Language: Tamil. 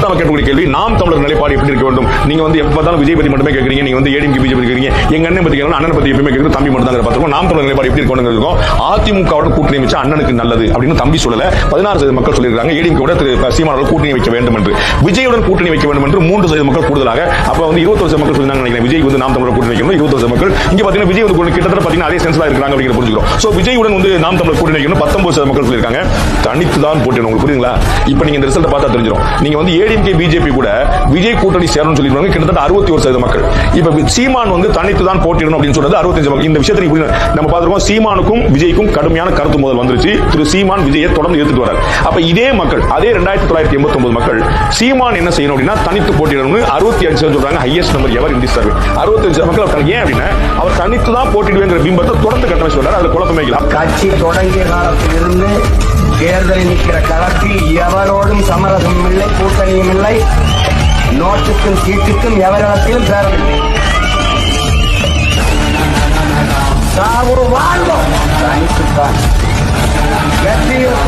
கேட்கக்கூடிய கேள்வி, நாம் தமிழர் நிலைப்பாடு எப்படி இருக்க வேண்டும்? நீங்க வந்து எப்ப பார்த்தாலும் விஜய் பத்தி மட்டுமே கேட்கறீங்க, நீங்க வந்து ஏடிஎம்கே பிஜேபி கேட்கறீங்க, எங்க அண்ணன் பத்தி கேட்கணும், அண்ணன் பத்தி எப்பவுமே கேட்கறது தம்பி மட்டும் தான் பார்த்துக்கோ. நாம் தமிழர் நிலைப்பாடு எப்படி இருக்கணும்? அதிமுகவோட கூட்டணி வச்சா அண்ணனுக்கு நல்லது அப்படின்னு தம்பி சொல்லல, 16% மக்கள் சொல்லியிருக்காங்க. ஏடிஎம்கே திரு சீமானோட கூட்டணி வைக்க வேண்டும் என்று, விஜயுடன் கூட்டணி வைக்க வேண்டும் என்று 3% மக்கள் கூடுதலாக, அப்ப வந்து 21% மக்கள் சொல்லிருந்தாங்க நினைக்கிறேன். விஜய் வந்து நாம் தமிழர் கூட்டணி வைக்கணும், 21% மக்கள். இங்க பாத்தீங்கன்னா விஜய் வந்து கிட்டத்தட்ட பாத்தீங்கன்னா அதே சென்ஸ்ல இருக்காங்க அப்படிங்கிற புரிஞ்சுக்கிறோம். சோ விஜயுடன் வந்து நாம் தமிழர் கூட்டணி வைக்கணும் 19% மக்கள் சொல்லியிருக்காங்க. தனித்து தான் போட்டிடணும். உங்களுக்கு புரியுதுங்களா? இப்ப நீங்க இந்த ரிசல்ட் பார்த்தா தெரிஞ்சிடும். நீங்க வந்து ஏடிஎம்கே பிஜேபி கூட விஜய் கூட்டணி சேரணும் சொல்லிருக்காங்க கிட்டத்தட்ட 61% மக்கள். இப்ப சீமான் வந்து தனித்து தான் போட்டிடணும் அப்படின்னு சொல்றது 65 மக்கள். இந்த விஷயத்தை நம்ம பார்த்திருக்கோம். சீமானுக்கும் விஜய்க்கும் கடுமையான கருத்து மோதல் வந்துருச்சு. திரு சீமான் விஜயை தொடர்ந்து எடுத்துட்டு வரார். அப்ப இதே மக்கள், அதே 2989 மக்கள் சீமான் என்ன செய்யணும் அப்படின்னா தனித்து போட்டிடணும்னு 65% சொல்றாங்க. Highest number ever in this survey. 65 மக்கள் இருக்காங்க. ஏன் அப்படின்னா அவர் தனித்து தான் போட்டிடுவேங்கிற பிம்பத்தை தொடர்ந்து கட்டமை சொல்றாரு. அதுல குழப்பமே இல்லை. கட்சி தொடங்கிய காலத்திலிருந்து தேர்தலில் நிற்கிற களத்தில் எவரோடும் சமரசம் இல்லை, கூட்டணியும் இல்லை, நோட்டுக்கும் சீட்டுக்கும் எவரிடத்திலும் பேரவில்லை. சாவு வாழ்வோம் தனித்துத்தான் வெற்றியும்